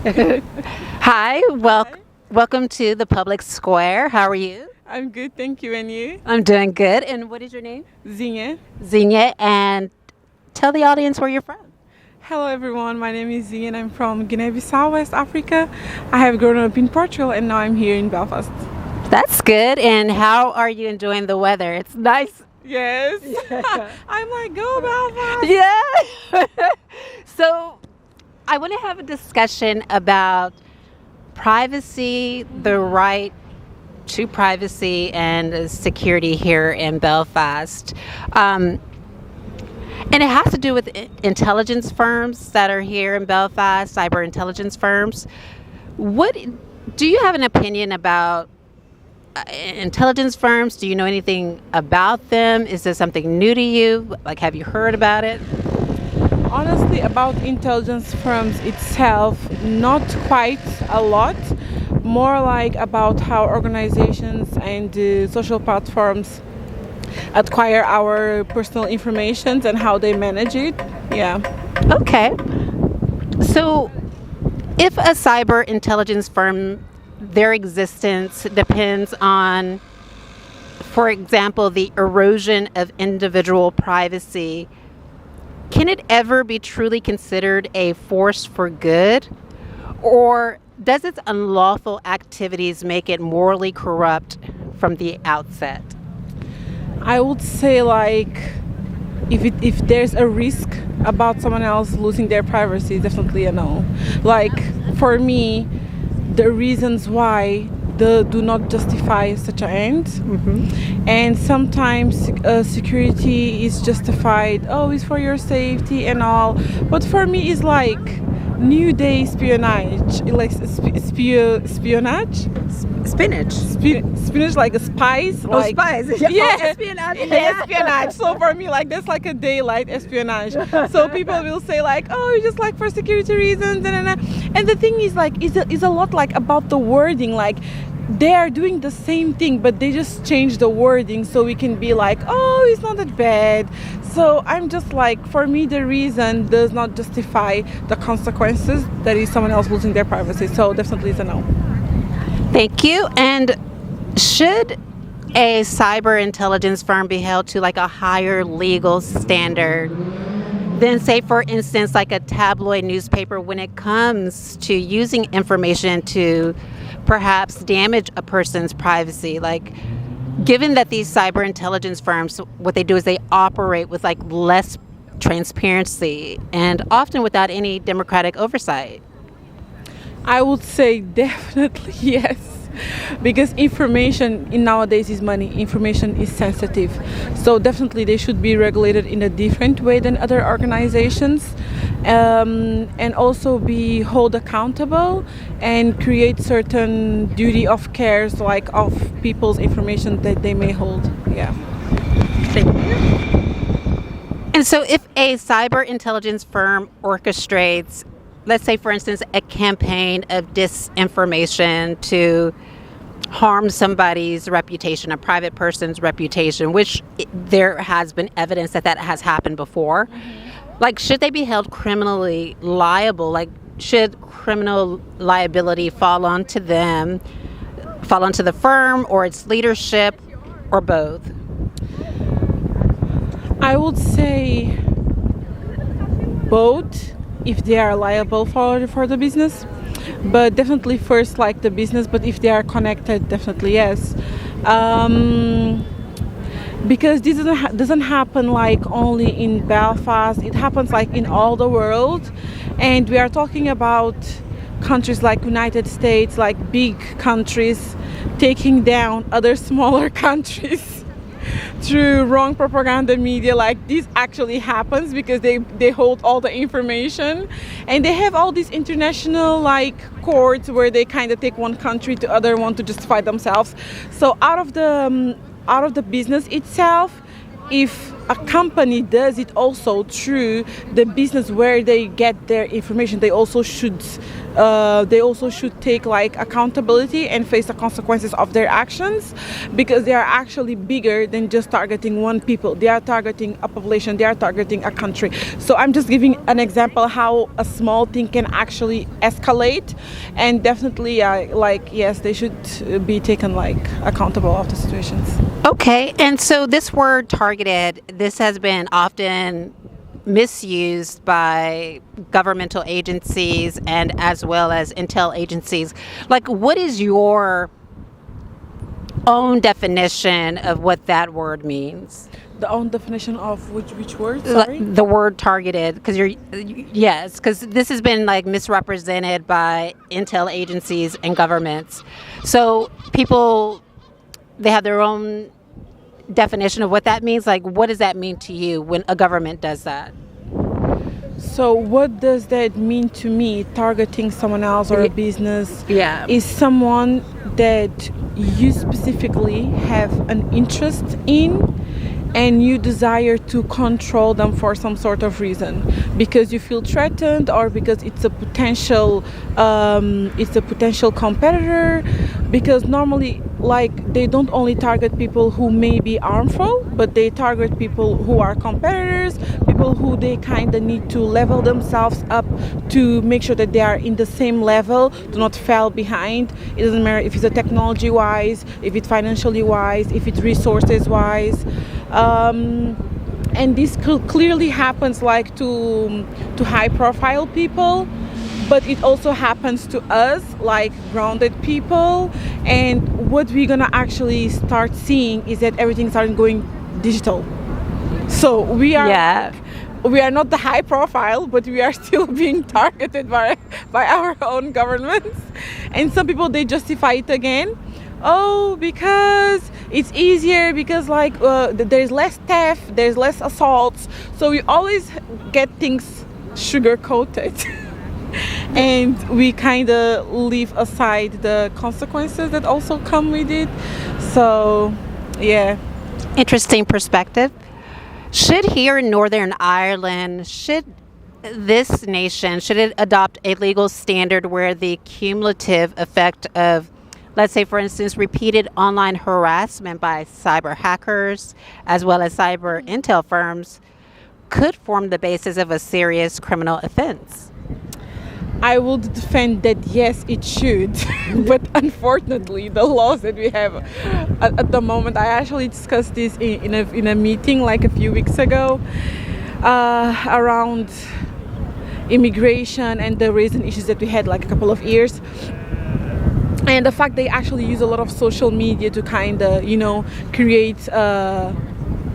Hi, welcome to the public square. How are you? I'm good, thank you. And you? I'm doing good. And what is your name? Zwea. Zwea. And tell the audience where you're from. Hello everyone, my name is Zwea and I'm from Guinea-Bissau, West Africa. I have grown up in Portugal and now I'm here in Belfast. That's good. And how are you enjoying the weather? It's nice. Yes. I'm like, go Belfast. Yeah. So I want to have a discussion about privacy, the right to privacy and security here in Belfast. And it has to do with intelligence firms that are here in Belfast, cyber intelligence firms. What do you have an opinion about intelligence firms? Do you know anything about them? Is this something new to you? Like, have you heard about it? Honestly, about intelligence firms itself, not quite a lot. More like about how organizations and social platforms acquire our personal information and how they manage it. Yeah. Okay. So if a cyber intelligence firm, their existence depends on, for example, the erosion of individual privacy, can it ever be truly considered a force for good? Or does its unlawful activities make it morally corrupt from the outset? I would say, like, if there's a risk about someone else losing their privacy, definitely a no. Like, for me, the reasons why do not justify such an end. Mm-hmm. And sometimes security is justified, oh, it's for your safety and all. But for me, it's like new day espionage, like espionage. Spinach, like a spice. Oh, like, spice. Yeah. Oh, espionage. Yeah. Espionage. So for me, like, that's like a daylight espionage. So people will say like, oh, it's just like for security reasons. And the thing is, like, is a lot like about the wording. Like, they are doing the same thing, but they just change the wording so we can be like, oh, it's not that bad. So I'm just like, for me, the reason does not justify the consequences, that is someone else losing their privacy. So definitely it's a no. Thank you. And should a cyber intelligence firm be held to like a higher legal standard than, say, for instance, like a tabloid newspaper when it comes to using information to perhaps damage a person's privacy? Like, given that these cyber intelligence firms, what they do is they operate with like less transparency and often without any democratic oversight. I would say definitely yes, because information in nowadays is money. Information is sensitive, so definitely they should be regulated in a different way than other organizations, and also be held accountable and create certain duty of cares, like of people's information that they may hold. Yeah. Thank you. And so if a cyber intelligence firm orchestrates, let's say, for instance, a campaign of disinformation to harm somebody's reputation, a private person's reputation, which there has been evidence that has happened before. Mm-hmm. Like, should they be held criminally liable? Like, should criminal liability fall onto them, fall onto the firm or its leadership, or both? I would say both, if they are liable for the business, but definitely first like the business. But if they are connected, definitely yes, because this doesn't happen like only in Belfast. It happens like in all the world, and we are talking about countries like United States, like big countries taking down other smaller countries through wrong propaganda media. Like, this actually happens because they hold all the information, and they have all these international like courts where they kind of take one country to other one to justify themselves. So out of the business itself, if a company does it also through the business where they get their information, they also should take like accountability and face the consequences of their actions, because they are actually bigger than just targeting one people. They are targeting a population, they are targeting a country. So I'm just giving an example how a small thing can actually escalate, and definitely yes, they should be taken like accountable of the situations. Okay, and so this word targeted, this has been often misused by governmental agencies and as well as intel agencies. Like, what is your own definition of what that word means? The own definition of which word? Sorry? The word targeted, because because this has been like misrepresented by intel agencies and governments. So people, they have their own definition of what that means. Like, what does that mean to you when a government does that? So what does that mean to me? Targeting someone else or a business is someone that you specifically have an interest in, and you desire to control them for some sort of reason, because you feel threatened, or because it's a potential competitor. Because normally, like, they don't only target people who may be harmful, but they target people who are competitors, people who they kind of need to level themselves up to make sure that they are in the same level, do not fall behind. It doesn't matter if it's a technology wise, if it's financially wise, if it's resources wise. And this clearly happens like to high profile people, but it also happens to us, like grounded people. And what we're gonna actually start seeing is that everything started going digital. So we are not the high profile, but we are still being targeted by our own governments. And some people, they justify it again. Oh, because it's easier, because like there's less theft, there's less assaults. So we always get things sugar coated. And we kind of leave aside the consequences that also come with it. So, yeah. Interesting perspective. Should here in Northern Ireland, should this nation, should it adopt a legal standard where the cumulative effect of, let's say, for instance, repeated online harassment by cyberhackers as well as cyber intel firms could form the basis of a serious criminal offense? I would defend that yes, it should. But unfortunately, the laws that we have at the moment, I actually discussed this in a meeting like a few weeks ago around immigration and the recent issues that we had like a couple of years. And the fact they actually use a lot of social media to kind of, create,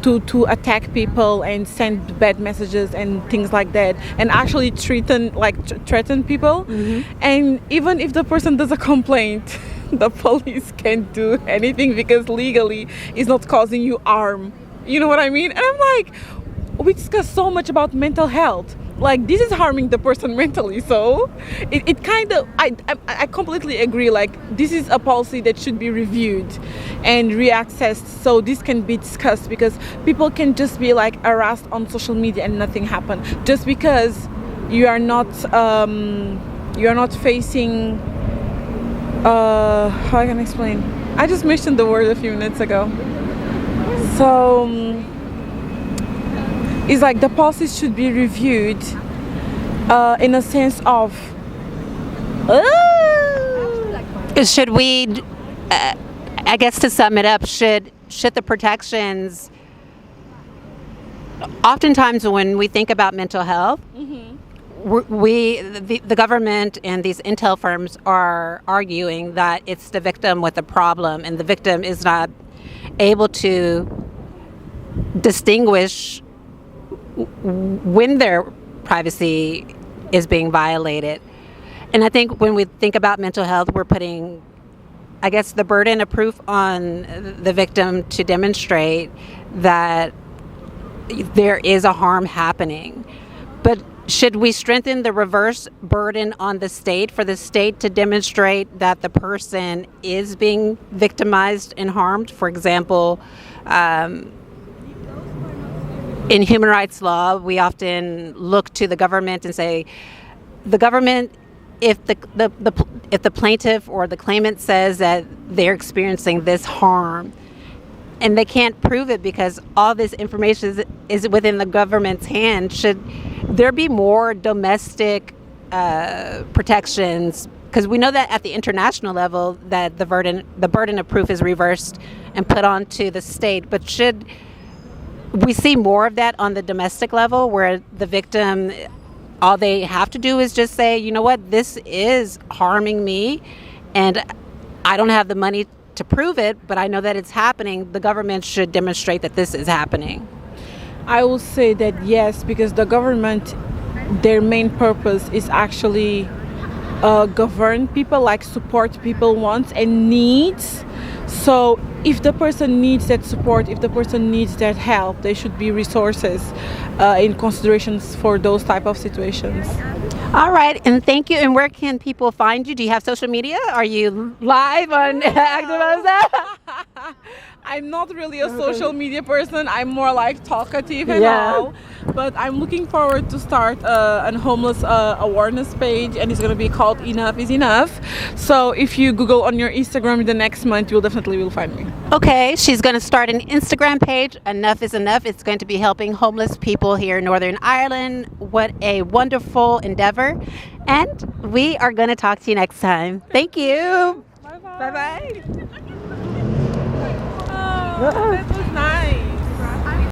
to attack people and send bad messages and things like that, and actually threaten people. Mm-hmm. And even if the person does a complaint, the police can't do anything because legally it's not causing you harm. You know what I mean? And I'm like, we discuss so much about mental health. Like, this is harming the person mentally, so it kind of, I completely agree, like, this is a policy that should be reviewed and reaccessed, so this can be discussed, because people can just be like harassed on social media and nothing happen, just because you are not facing, how I can explain, I just mentioned the word a few minutes ago, so it's like the policies should be reviewed in a sense of should we I guess to sum it up, should the protections, oftentimes when we think about mental health, mm-hmm. The government and these intel firms are arguing that it's the victim with a problem, and the victim is not able to distinguish when their privacy is being violated. And I think when we think about mental health, we're putting, I guess, the burden of proof on the victim to demonstrate that there is a harm happening. But should we strengthen the reverse burden on the state, for the state to demonstrate that the person is being victimized and harmed? For example, in human rights law, we often look to the government and say, the government, if the plaintiff or the claimant says that they're experiencing this harm, and they can't prove it because all this information is within the government's hand, should there be more domestic protections? Because we know that at the international level that the burden of proof is reversed and put onto the state, but should we see more of that on the domestic level, where the victim, all they have to do is just say, you know what, this is harming me, and I don't have the money to prove it, but I know that it's happening. The government should demonstrate that this is happening. I will say that yes, because the government, their main purpose is actually govern people, like support people wants and needs. So if the person needs that support, if the person needs that help, there should be resources in considerations for those type of situations. All right, and thank you. And where can people find you? Do you have social media? Are you live on Activism? I'm not really a social media person. I'm more like talkative and all. But I'm looking forward to start a homeless awareness page, and it's going to be called Enough is Enough. So if you Google on your Instagram the next month, you'll definitely will find me. Okay, she's going to start an Instagram page, Enough is Enough. It's going to be helping homeless people here in Northern Ireland. What a wonderful endeavor. And we are going to talk to you next time. Thank you. Bye-bye. Bye-bye. Oh, that was nice.